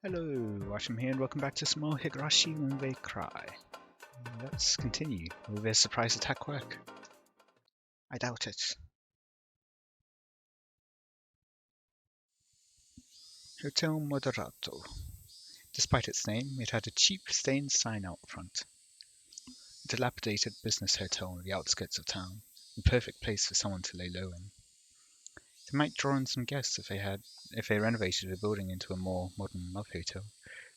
Hello, Watem here and welcome back to some more Higurashi When They Cry. Let's continue. Will their surprise attack work? I doubt it. Hotel Moderato. Despite its name, it had a cheap stained sign out front. A dilapidated business hotel on the outskirts of town, the perfect place for someone to lay low in. They might draw in some guests if they renovated the building into a more modern love hotel,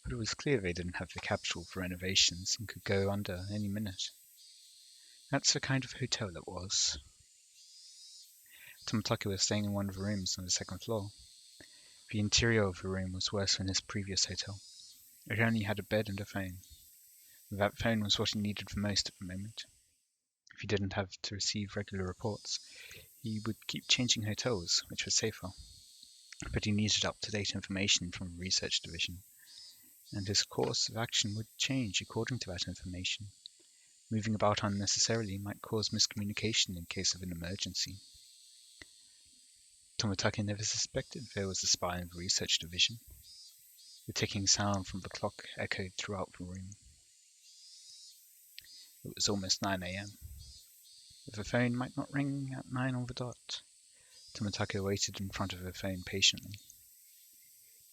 but it was clear they didn't have the capital for renovations and could go under any minute. That's the kind of hotel it was. Tomotoki was staying in one of the rooms on the second floor. The interior of the room was worse than his previous hotel. It only had a bed and a phone. That phone was what he needed the most at the moment. If he didn't have to receive regular reports, he would keep changing hotels, which was safer. But he needed up-to-date information from the research division, and his course of action would change according to that information. Moving about unnecessarily might cause miscommunication in case of an emergency. Tomotoki never suspected there was a spy in the research division. The ticking sound from the clock echoed throughout the room. It was almost 9 a.m. The phone might not ring at 9 on the dot. Tomotoki waited in front of the phone patiently.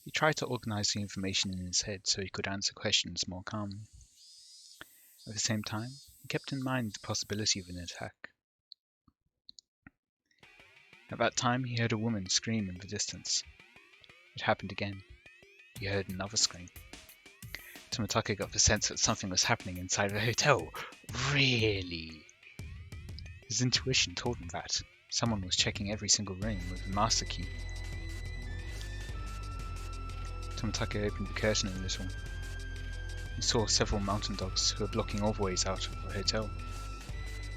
He tried to organize the information in his head so he could answer questions more calmly. At the same time, he kept in mind the possibility of an attack. At that time, he heard a woman scream in the distance. It happened again. He heard another scream. Tomotoki got the sense that something was happening inside the hotel. Really? His intuition told him that someone was checking every single room with the master key. Tomotoki opened the curtain a little. He saw several mountain dogs who were blocking all the ways out of the hotel.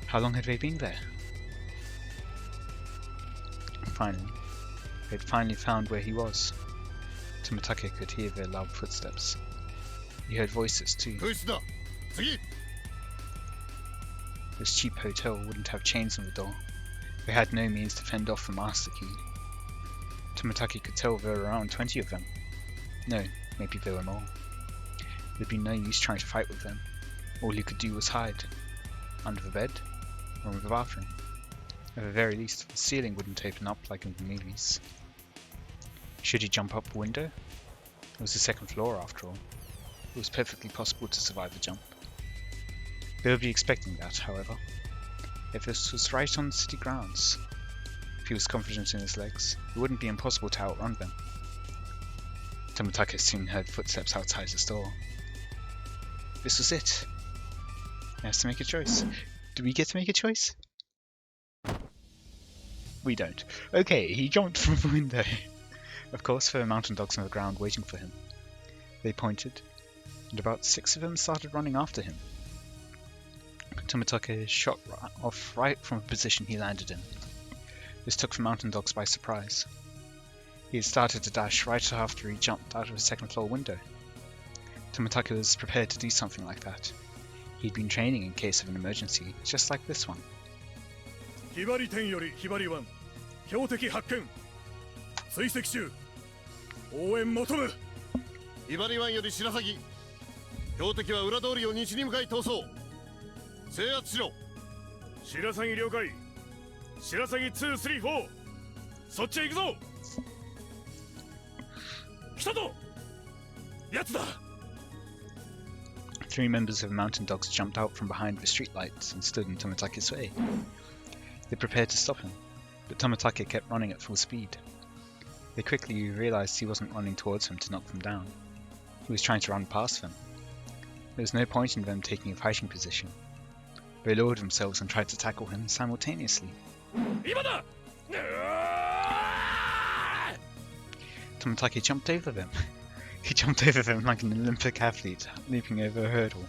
How long had they been there? Finally, they had finally found where he was. Tomotoki could hear their loud footsteps. He heard voices too. This cheap hotel wouldn't have chains on the door. They had no means to fend off the master key. Tomotoki could tell there were around 20 of them. No, maybe there were more. There'd be no use trying to fight with them. All he could do was hide. Under the bed, or in the bathroom. At the very least, the ceiling wouldn't open up like in the movies. Should he jump up a window? It was the second floor after all. It was perfectly possible to survive the jump. They would be expecting that, however. If this was right on city grounds, if he was confident in his legs, it wouldn't be impossible to outrun them. Tomotoki soon heard footsteps outside his door. This was it. He has to make a choice. Do we get to make a choice? We don't. Okay, he jumped from the window. Of course, there were mountain dogs on the ground waiting for him. They pointed, and about 6 of them started running after him. Tomotoki shot off right from the position he landed in. This took the mountain dogs by surprise. He had started to dash right after he jumped out of a second floor window. Tomotoki was prepared to do something like that. He'd been training in case of an emergency, just like this one. Three members of the mountain dogs jumped out from behind the streetlights and stood in Tomotoki's way. They prepared to stop him, but Tomotoki kept running at full speed. They quickly realized he wasn't running towards them to knock them down. He was trying to run past them. There was no point in them taking a fighting position. They lowered themselves and tried to tackle him simultaneously. Tomotoki jumped over them. He jumped over them like an Olympic athlete, leaping over a hurdle.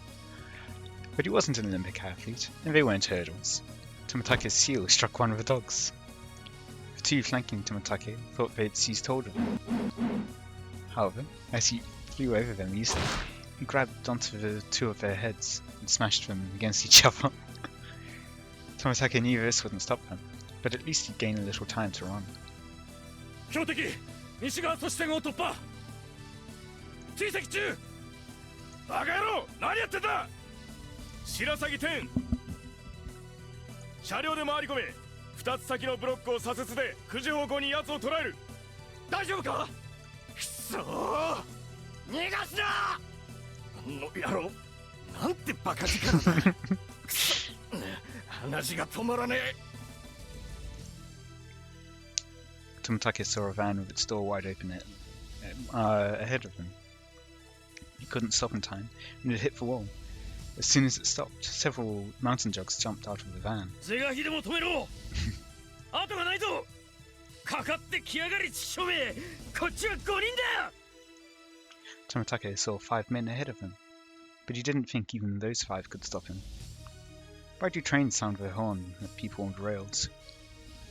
But he wasn't an Olympic athlete, and they weren't hurdles. Tomotoki's heel struck one of the dogs. The two flanking Tomotoki thought they'd seized hold of him. However, as he flew over them easily, he grabbed onto the two of their heads and smashed them against each other. Tomotoki knew this wouldn't stop them, but at least he'd gain a little time to run. 追跡中。バカ野郎、何やってんだ。白鷺天、車両で回り込め。2つ先のブロックを左折で9時方向に奴を捉える。大丈夫か。くそー、逃がすな。の野郎、なんてバカ力だ。くそ、話が止まらねえ。 Tomatake saw a van with its door wide open ahead of him. He couldn't stop in time, and it hit the wall. As soon as it stopped, several mountain dogs jumped out of the van. Tomatake saw 5 men ahead of him, but he didn't think even those 5 could stop him. Why do trains sound their horn at people on the rails?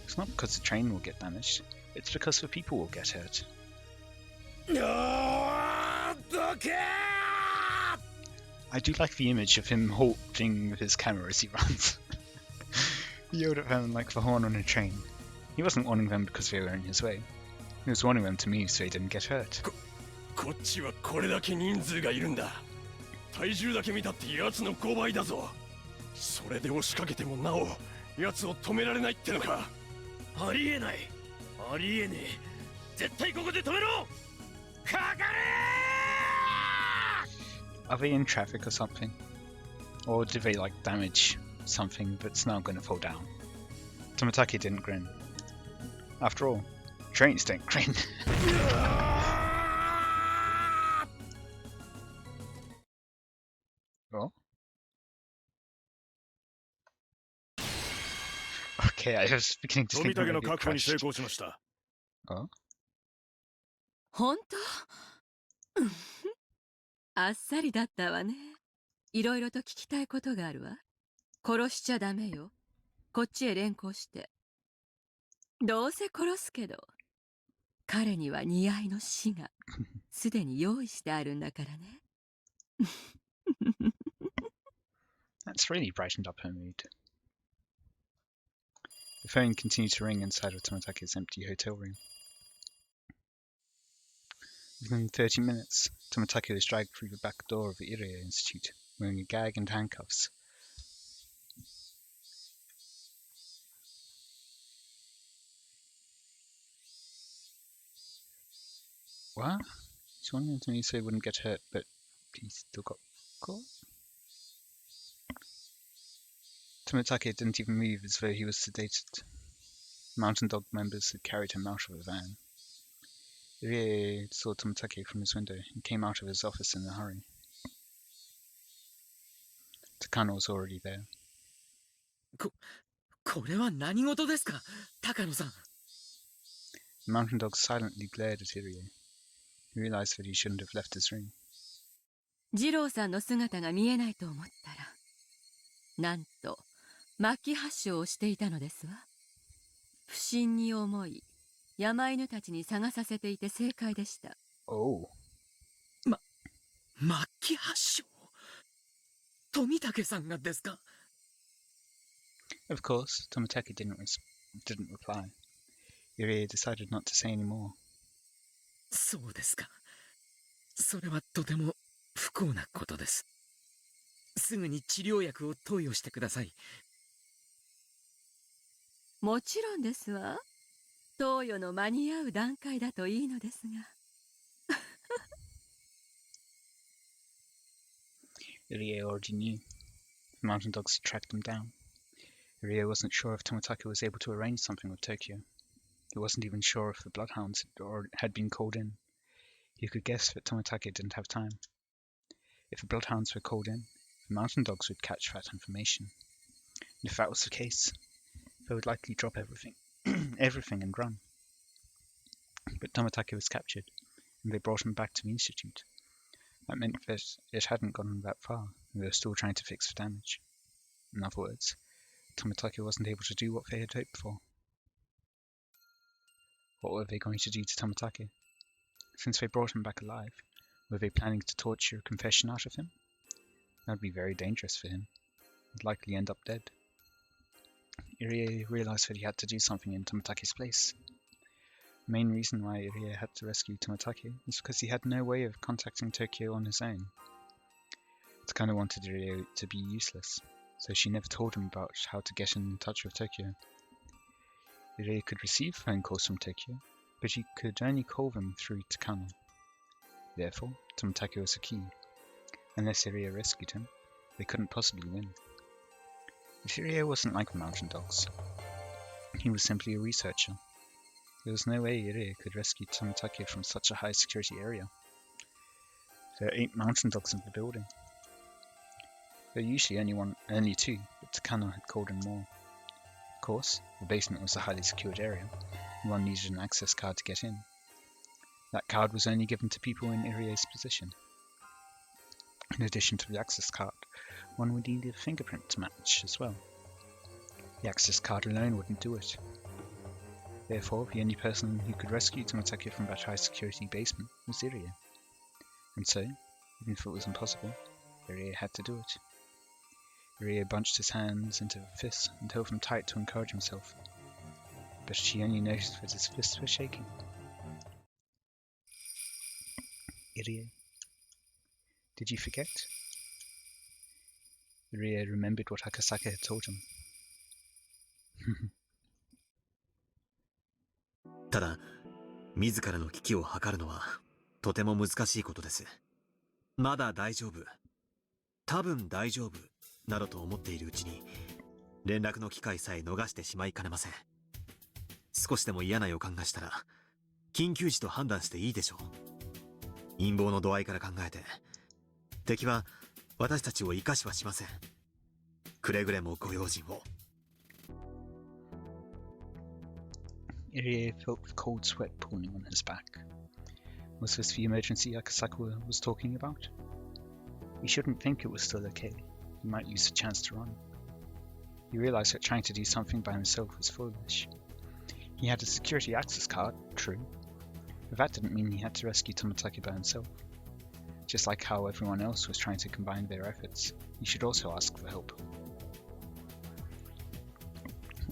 It's not because the train will get damaged, it's because the people will get hurt. I do like the image of him halting with his camera as he runs. He yelled at them like the horn on a train. He wasn't warning them because they were in his way. He was warning them to move so they didn't get hurt. こっちはこれだけ人数がいるんだ。体重だけ見たって奴の5倍だぞ。それで押しかけてもなお奴を止められないってのか。ありえない。ありえねえ。絶対ここで止めろ。かかれー。 Are they in traffic or something? Or did they like damage something that's now going to fall down? Tomatake didn't grin. After all, trains don't grin. Oh? Okay, I was beginning to think maybe it crashed. Oh? 本当あっさりだったわね。いろいろと聞きたいことがあるわ。殺しちゃダメよ。こっちへ連行して。どうせ殺すけど、彼には似合いの死がすでに用意してあるんだからね。That's really brightened up her mood. The phone continued to ring inside of Tomatake's empty hotel room. Within 30 minutes, Tomatake was dragged through the back door of the Irie Institute, wearing a gag and handcuffs. What? He's wanting him to move so he wouldn't get hurt, but he still got caught? Tomatake didn't even move as though he was sedated. Mountain Dog members had carried him out of the van. Irie saw Tomatake from his window and came out of his office in a hurry. Takano was already there. これは何事ですか、高野さん。 The mountain dog silently glared at Irie. He realized that he shouldn't have left his room. 二郎さんの姿が見えないと思ったら、なんと末期発症をしていたのですわ。不審に思い、山犬たちに探させていて正解でした。Oh. 末期発症？富武さんがですか？ Of course, Tomatake didn't reply. Irie decided not to say any more. そうですか。それはとても不幸なことです。すぐに治療薬を投与してください。もちろんですわ。投与の間に合う段階だといいのですが。Irie already knew. The mountain dogs had tracked him down. Irie wasn't sure if Tomatake was able to arrange something with Tokyo. He wasn't even sure if the bloodhounds had been called in. He could guess that Tomatake didn't have time. If the bloodhounds were called in, the mountain dogs would catch that information. And if that was the case, they would likely drop everything, and run. But Tomatake was captured, and they brought him back to the Institute. That meant that it hadn't gone that far, and they were still trying to fix the damage. In other words, Tomatake wasn't able to do what they had hoped for. What were they going to do to Tomatake? Since they brought him back alive, were they planning to torture a confession out of him? That would be very dangerous for him. He'd likely end up dead. Irie realized that he had to do something in Tomatake's place. The main reason why Irie had to rescue Tomatake was because he had no way of contacting Tokyo on his own. Takano wanted Irie to be useless, so she never told him about how to get in touch with Tokyo. Irie could receive phone calls from Tokyo, but he could only call them through Takano. Therefore, Tomatake was a key. Unless Irie rescued him, they couldn't possibly win. But Irie wasn't like the mountain dogs. He was simply a researcher. There was no way Irie could rescue Tomatake from such a high security area. There are 8 mountain dogs in the building. There were usually only 2, but Takano had called in more. Of course, the basement was a highly secured area, and one needed an access card to get in. That card was only given to people in Irie's position. In addition to the access card, one would need a fingerprint to match as well. The access card alone wouldn't do it. Therefore, the only person who could rescue Tomatake from that high security basement was Irie. And so, even if it was impossible, Irie had to do it. Irie bunched his hands into fists and held them tight to encourage himself. But she only noticed that his fists were shaking. Irie, did you forget? Irie remembered what Akasaka had told him. ただ、自らの危機を図るのはとても難しいことです。まだ大丈夫、多分大丈夫などと思っているうちに、連絡の機会さえ逃してしまいかねません。少しでも嫌な予感がしたら、緊急時と判断していいでしょう。陰謀の度合いから考えて、敵は私たちを生かしはしません。くれぐれもご用心を。Irie felt the cold sweat pooling on his back. Was this the emergency Akasaka was talking about? He shouldn't think it was still okay. He might use the chance to run. He realized that trying to do something by himself was foolish. He had a security access card, true, but that didn't mean he had to rescue Tomatake by himself. Just like how everyone else was trying to combine their efforts, he should also ask for help.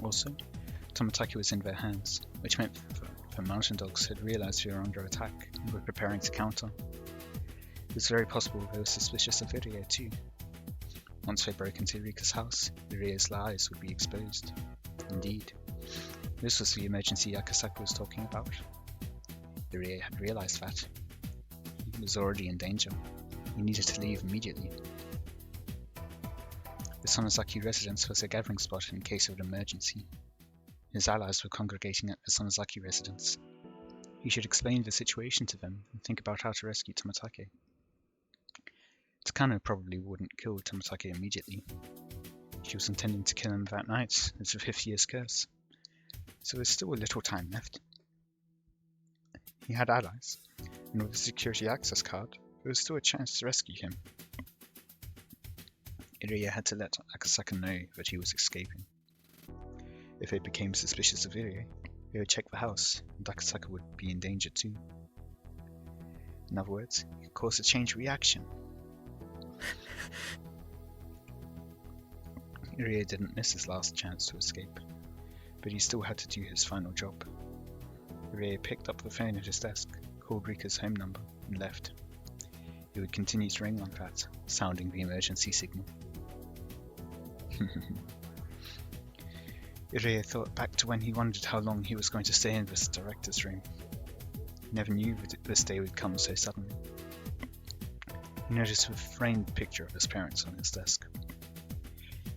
Also, Tomatake was in their hands, which meant the mountain dogs had realized they were under attack and were preparing to counter. It was very possible they were suspicious of Irie too. Once they broke into Rika's house, Irie's lies would be exposed. Indeed, this was the emergency Akasaka was talking about. Irie had realized that. He was already in danger. He needed to leave immediately. The Sonozaki residence was a gathering spot in case of an emergency. His allies were congregating at the Sonozaki residence. He should explain the situation to them and think about how to rescue Tomatake. Takano probably wouldn't kill Tomatake immediately. She was intending to kill him that night as the 5th year's curse, so there's still a little time left. He had allies, and with a security access card, there was still a chance to rescue him. Irie had to let Akasaka know that he was escaping. If they became suspicious of Irie, they would check the house, and Akasaka would be in danger too. In other words, he could cause a chain reaction. Irie didn't miss his last chance to escape, but he still had to do his final job. Irie picked up the phone at his desk, called Rika's home number, and left. It would continue to ring like that, sounding the emergency signal. Irie thought back to when he wondered how long he was going to stay in this director's room. He never knew that this day would come so suddenly. He noticed a framed picture of his parents on his desk.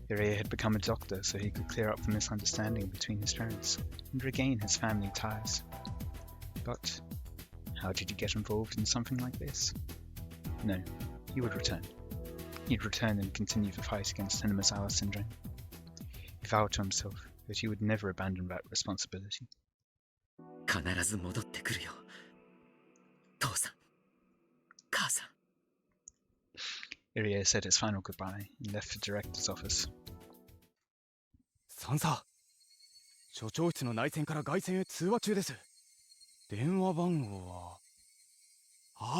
Irie had become a doctor so he could clear up the misunderstanding between his parents and regain his family ties. But how did he get involved in something like this? No, he would return. He'd return and continue the fight against Hinamazawa syndrome. He vowed to himself that he would never abandon that responsibility. 必ず戻ってくるよ。父さん、母さん。Irie said his final goodbye and left the director's office. サンサ、所長室の内線から外線へ通話中です。電話番号は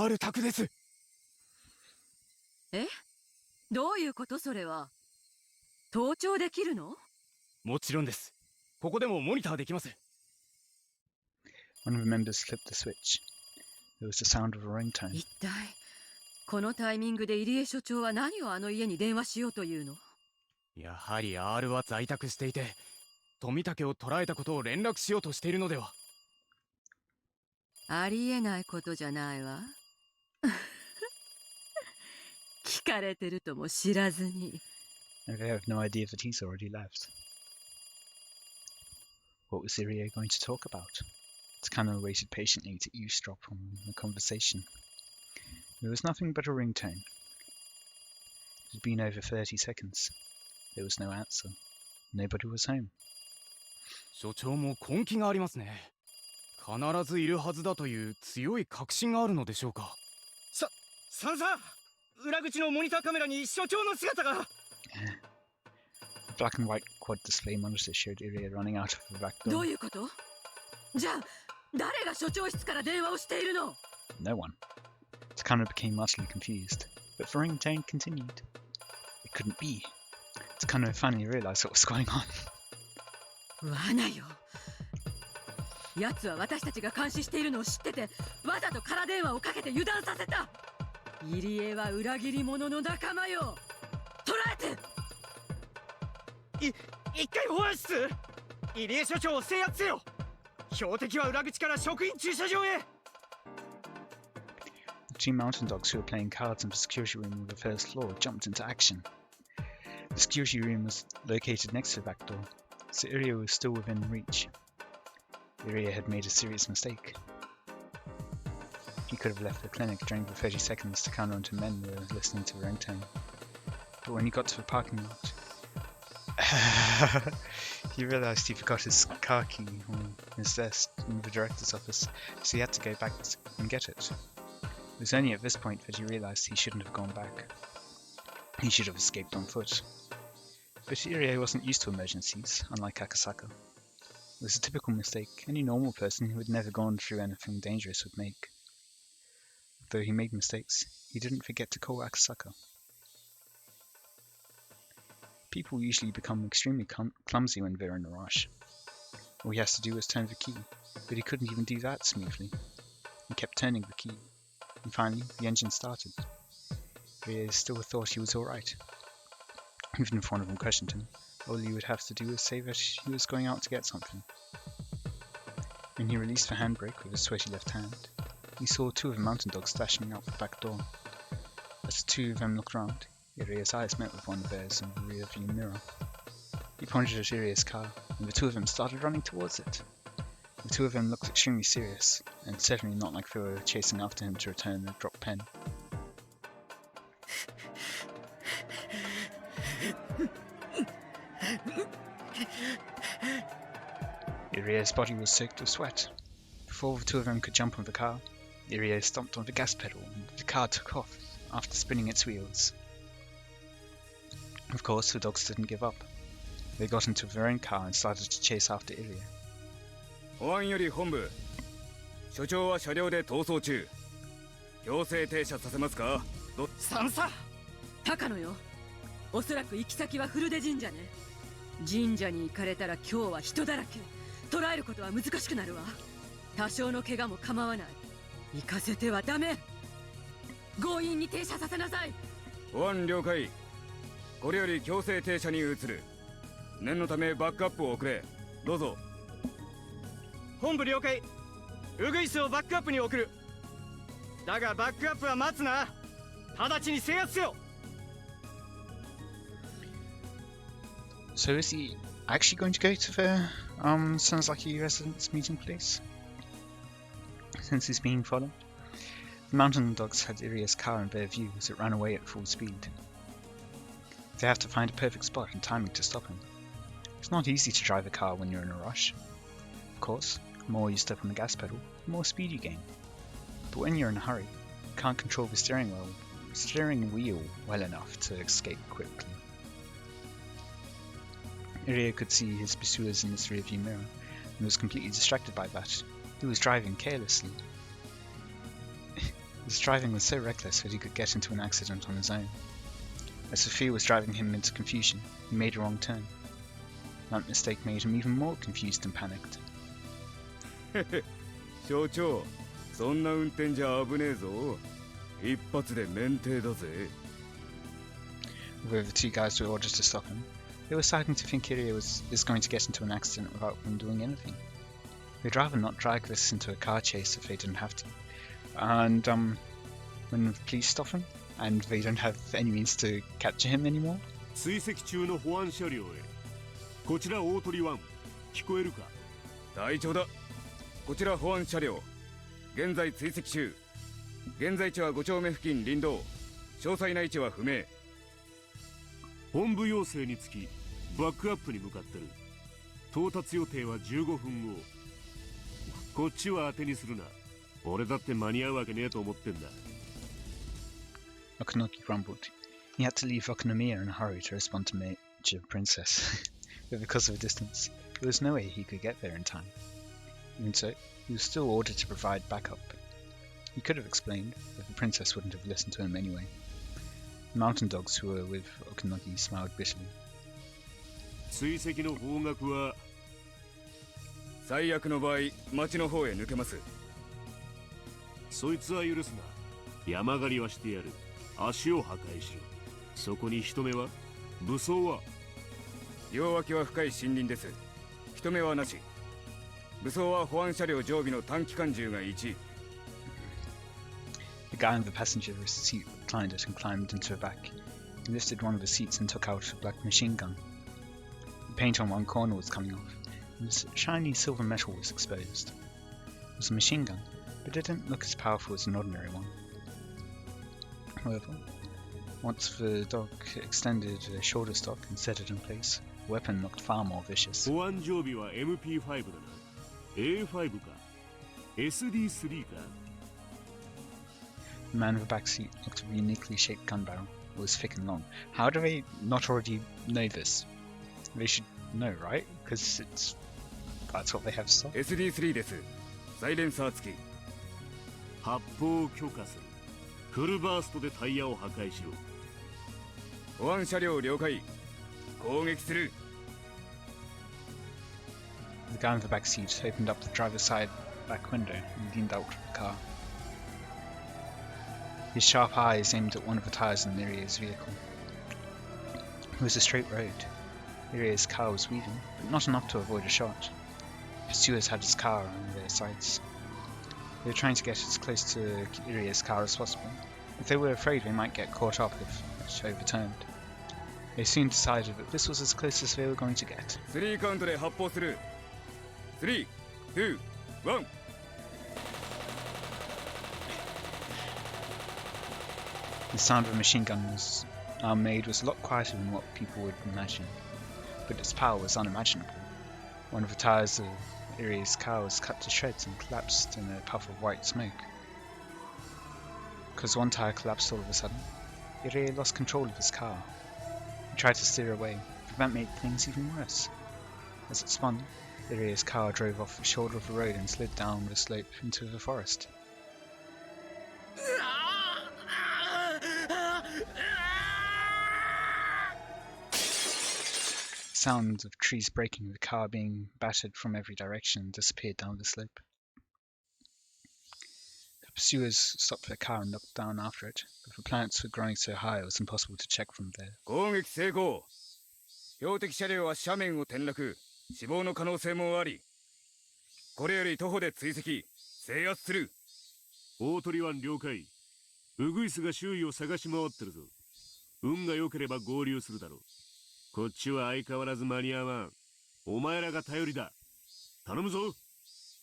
R 宅です。え？どういうことそれは？盗聴できるの？もちろんです。ここでもモニターできます。One of the members flipped the switch. There was the sound of a ringtone. 一体このタイミングで入江所長は何をあの家に電話しようというの？やはり R は在宅していて、富武を捕らえたことを連絡しようとしているのでは。ありえないことじゃないわ。聞かれてるとも知らずに。And they have no idea that he's already left. What was Irie going to talk about? Tsukano waited patiently to eavesdrop on the conversation. There was nothing but a ringtone. It had been over 30 seconds. There was no answer. Nobody was home. 所長も根気がありますね。必ずいるはずだという強い確信があるのでしょうか。さんさ、裏口のモニターカメラに所長の姿が。The black and white quad display monitor showed Irie running out of the back ど door. ういうこと？じゃあ誰が所長室から電話をしているの？ No one. Tsukano became utterly confused, but the ringtone continued. It couldn't be. Tsukano finally realized what was going on. 罠よ。奴は私たちが監視しているのを知ってて、わざと空電話をかけて油断させた。入江は裏切り者の仲間よ。捕らえて。一回保安室。入江所長を制圧せよ。標的は裏口から職員駐車場へ。The two mountain dogs who were playing cards in the security room on the first floor jumped into action. The security room was located next to the back door, so Irie was still within reach. Irie had made a serious mistake. He could have left the clinic during the 30 seconds Tsukano and two men were listening to the ringtone. But when he got to the parking lot, he realised he forgot his car key on his desk in the director's office, so he had to go back and get it. It was only at this point that he realised he shouldn't have gone back. He should have escaped on foot. But Irie wasn't used to emergencies, unlike Akasaka. It was a typical mistake any normal person who had never gone through anything dangerous would make. Though he made mistakes, he didn't forget to call Akasaka. People usually become extremely clumsy when they're in a rush. All he has to do is turn the key, but he couldn't even do that smoothly. He kept turning the key, and finally the engine started. Irie still thought he was alright. Even if one of them questioned him, all he would have to do was say that he was going out to get something. When he released the handbrake with his sweaty left hand, he saw two of the mountain dogs dashing out the back door. As the two of them looked round, Irie's eyes met with one of theirs in the rear view mirror. He pointed at Irie's car, and the two of them started running towards it. The two of them looked extremely serious, and certainly not like they were chasing after him to return the dropped pen. Irie's body was soaked with sweat. Before the two of them could jump on the car, Irie stomped on the gas pedal and the car took off after spinning its wheels. Of course, the dogs didn't give up. They got into their own car and started to chase after Irie. 保安より本部。所長は車両で逃走中。強制停車させますか？さんさ。高野よ。おそらく行き先は古出神社ね。神社に行かれたら今日は人だらけ。捕らえることは難しくなるわ。多少の怪我も構わない。行かせてはダメ。強引に停車させなさい。保安了解。これより強制停車に移る。念のためバックアップを送れ。どうぞ。本部了解。ウグイスをバックアップに送る。だがバックアップは待つな。直ちに制圧せよ。So is he actually going to go to the Senzaki residence meeting place? Since he's being followed? The mountain dogs had Irie's car in their view as it ran away at full speed. They have to find a perfect spot and timing to stop him. It's not easy to drive a car when you're in a rush. Of course, the more you step on the gas pedal, the more speed you gain. But when you're in a hurry, you can't control the steering wheel well enough to escape quickly. Irie could see his pursuers in his rearview mirror, and was completely distracted by that. He was driving carelessly. His driving was so reckless that he could get into an accident on his own. As the fear was driving him into confusion, he made a wrong turn. That mistake made him even more confused and panicked. 所長、そんな運転じゃ危ねえぞ。一発で免停だぜ。Although the two guys were ordered to stop him, they were starting to think Irie is going to get into an accident without them doing anything. They'd rather not drag this into a car chase if they didn't have to. And when the police stop him, and they don't have any means to capture him anymore. 追跡中の保安車両へ。こちら大鳥湾。聞こえるか？隊長だ。こちら保安車両。現在追跡中。現在地は5丁目付近林道。詳細な位置は不明。本部要請につきバックアップに向かってる。到達予定は15分後。こっちは当てにするな。俺だって間に合うわけねえと思ってんだ。Okunoki grumbled. He had to leave Okunomiya in a hurry to respond to Major Princess, but because of the distance, there was no way he could get there in time. Even so, he was still ordered to provide backup. He could have explained, but the princess wouldn't have listened to him anyway. The mountain dogs who were with Okunoki smiled bitterly. 追跡の方角は最悪の場合、町の方へ抜けます。そいつは許すな。山狩りはしてやる。足を破壊しろ。そこに人目は？武装は？両脇は深い森林です。人目はなし。武装は保安車両常備の短期間銃が1。The guy in the passenger seat reclined it and climbed into the back. He lifted one of the seats and took out a black machine gun. The paint on one corner was coming off, and this shiny silver metal was exposed. It was a machine gun, but it didn't look as powerful as an ordinary one. However, once the dog extended a shoulder stock and set it in place, the weapon looked far more vicious. 保安常備は MP5 だな。A5 か。SD3 か。The man in the back seat looked at a uniquely shaped gun barrel. It was thick and long. How do they not already know this? They should know, right? Because that's what they have stock. SD3 です。サイレンサー付き。発砲を許可する。フルバーストでタイヤを破壊しろ。保安車両了解。攻撃する。The guy in the back seat opened up the driver's side back window and leaned out of the car. His sharp eyes aimed at one of the tires in Miria's vehicle. It was a straight road. Miria's car was weaving, but not enough to avoid a shot. Pursuers had his car on their sights. They were trying to get as close to Iria's car as possible, but they were afraid they might get caught up if it overturned. They soon decided that this was as close as they were going to get. 3カウントで発砲する。3、2、1。The sound of a machine gun made was a lot quieter than what people would imagine, but its power was unimaginable. One of the tires of Iria's car was cut to shreds and collapsed in a puff of white smoke. Because one tire collapsed all of a sudden, Irie lost control of his car. He tried to steer away, but that made things even worse. As it spun, Iria's car drove off the shoulder of the road and slid down the slope into the forest. Sounds of trees breaking, the car being battered from every direction, disappeared down the slope. The pursuers stopped their car and looked down after it, but the planets were growing so high it was impossible to check from there. 攻撃成功。標的車両は斜面を転落。死亡の可能性もあり。これより徒歩で追跡、制圧する。大鳥湾了解。ウグイスが周囲を探し回ってるぞ。運が良ければ合流するだろう。こっちは相変わらず間に合わん。お前らが頼りだ。頼むぞ。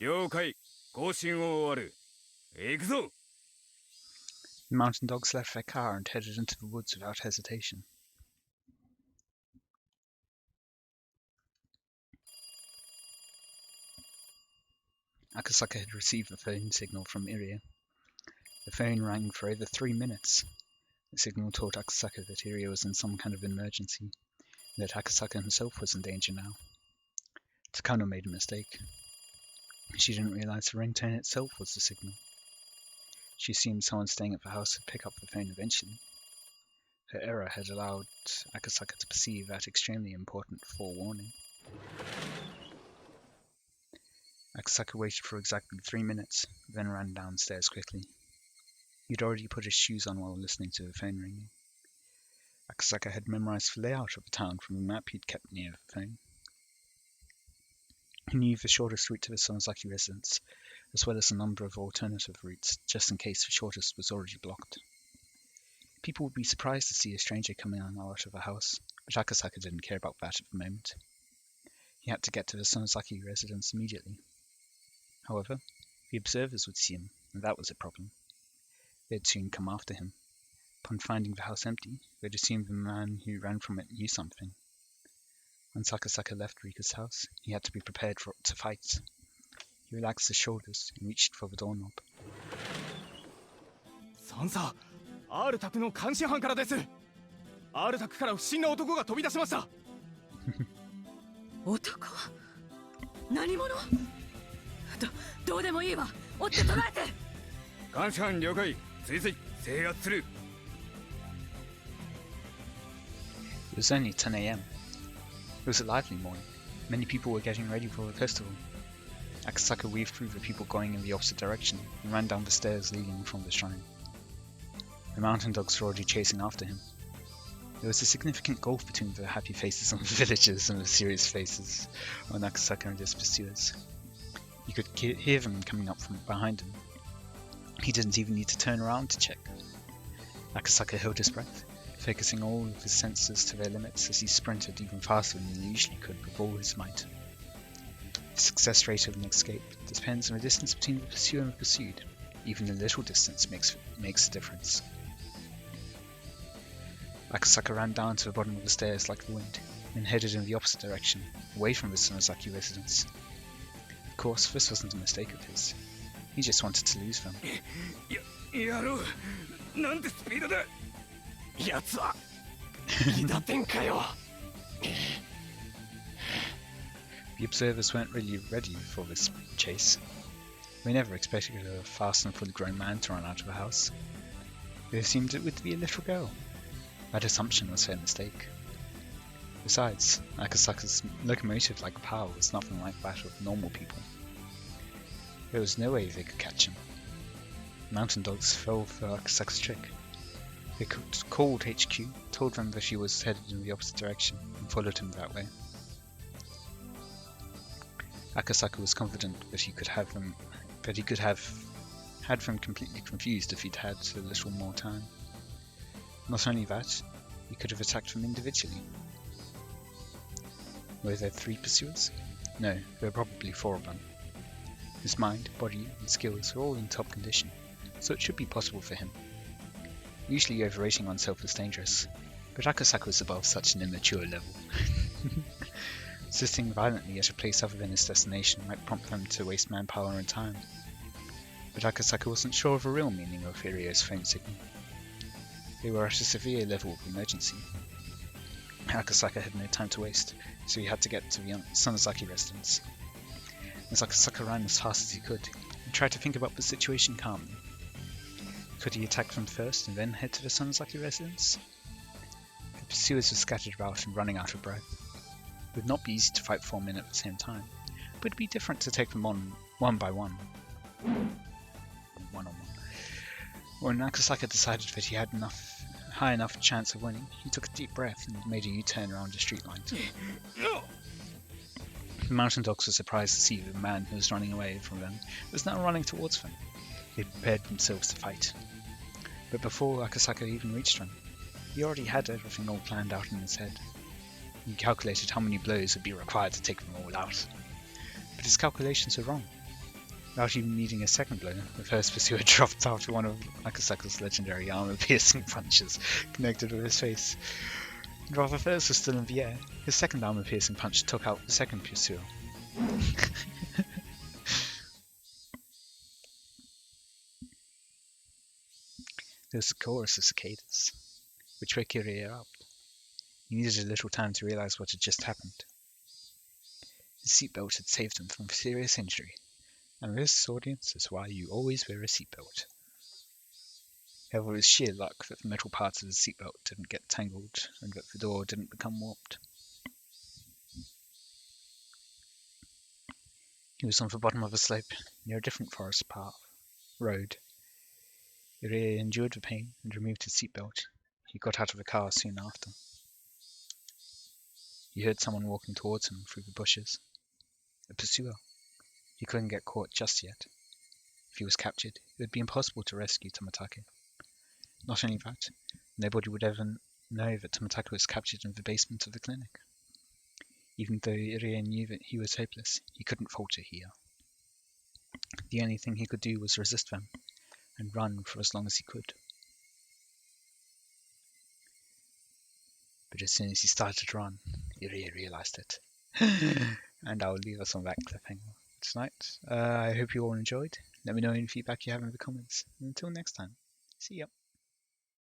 了解。更新を終わる。行くぞ。The mountain dogs left their car and headed into the woods without hesitation. Akasaka had received the phone signal from Irie. The phone rang for over 3 minutes. The signal told Akasaka that Irie was in some kind of emergency, and that Akasaka himself was in danger now. Takano made a mistake. She didn't realize the ringtone itself was the signal. She assumed someone staying at the house would pick up the phone eventually. Her error had allowed Akasaka to perceive that extremely important forewarning. Akasaka waited for exactly 3 minutes, then ran downstairs quickly. He'd already put his shoes on while listening to the phone ringing. Akasaka had memorized the layout of the town from a map he'd kept near the phone. He knew the shortest route to the Sonozaki residence, as well as a number of alternative routes, just in case the shortest was already blocked. People would be surprised to see a stranger coming out of a house, but Akasaka didn't care about that at the moment. He had to get to the Sonozaki residence immediately. However, the observers would see him, and that was a problem. They'd soon come after him. Upon finding the house empty, they'd assume the man who ran from it knew something. Once Akasaka left Rika's house, he had to be prepared to fight. He relaxed his shoulders and reached for the doorknob. 三佐、R 宅の監視班からです。R 宅から不審な男が飛び出しました。男？何者？どうでもいいわ。追って捕らえて。監視班了解。追跡制圧する。It was only 10 a.m. It was a lively morning. Many people were getting ready for the festival. Akasaka weaved through the people going in the opposite direction and ran down the stairs leading from the shrine. The mountain dogs were already chasing after him. There was a significant gulf between the happy faces of the villagers and the serious faces of Akasaka and his pursuers. You could hear them coming up from behind him. He didn't even need to turn around to check. Akasaka held his breath, focusing all of his senses to their limits as he sprinted even faster than he usually could with all his might. The success rate of an escape depends on the distance between the pursuer and the pursued. Even a little distance makes a difference. Akasaka ran down to the bottom of the stairs like the wind, and headed in the opposite direction, away from the Sonozaki residence. Of course, this wasn't a mistake of his. He just wanted to lose them. やろう。なんてスピードだ。奴は飯田天かよ。The observers weren't really ready for this chase. They never expected a fast and fully grown man to run out of a house. They assumed it would be a little girl. That assumption was their mistake. Besides, Akasaka's locomotive-like power was nothing like that of normal people. There was no way they could catch him. Mountain dogs fell for Akasaka's trick. They called HQ, told them that he was headed in the opposite direction, and followed him that way. Akasaka was confident that he could have had them completely confused if he'd had a little more time. Not only that, he could have attacked them individually. Were there 3 pursuers? No, there were probably 4 of them. His mind, body, and skills were all in top condition, so it should be possible for him. Usually overrating oneself is dangerous, but Akasaka was above such an immature level. Insisting violently at a place other than his destination might prompt them to waste manpower and time. But Akasaka wasn't sure of the real meaning of Hirio's phone signal. They were at a severe level of emergency. Akasaka had no time to waste, so he had to get to the Sonozaki residence. As Akasaka ran as fast as he could, he tried to think about the situation calmly. Could he attack them first and then head to the Sonozaki residence? The pursuers were scattered about and running out of breath. It would not be easy to fight 4 men at the same time, but it would be different to take them on one by one. One on one. When Akasaka decided that he had high enough chance of winning, he took a deep breath and made a U-turn around a street light. The mountain dogs were surprised to see the man who was running away from them was now running towards them. They had prepared themselves to fight. But before Akasaka even reached them, he already had everything all planned out in his head. He calculated how many blows would be required to take them all out. But his calculations were wrong. Without even needing a second blow, the first pursuer dropped after one of Akasaka's legendary armor-piercing punches connected with his face. And while the first was still in the air, his second armor-piercing punch took out the second pursuer. There was a chorus of cicadas, which woke Kiryu up. He needed a little time to realize what had just happened. His seatbelt had saved him from serious injury, and this, audience, is why you always wear a seatbelt. However, it was sheer luck that the metal parts of his seatbelt didn't get tangled and that the door didn't become warped. He was on the bottom of a slope, near a different forest road. Irie endured the pain and removed his seatbelt. He got out of the car soon after. He heard someone walking towards him through the bushes. A pursuer. He couldn't get caught just yet. If he was captured, it would be impossible to rescue Tomitake. Not only that, nobody would ever know that Tomitake was captured in the basement of the clinic. Even though Irie knew that he was hopeless, he couldn't falter here. The only thing he could do was resist them, and run for as long as he could. But as soon as he started to run, Irie realized it. And I'll leave us on that cliffhanger tonight. I hope you all enjoyed. Let me know any feedback you have in the comments. Until next time, see ya.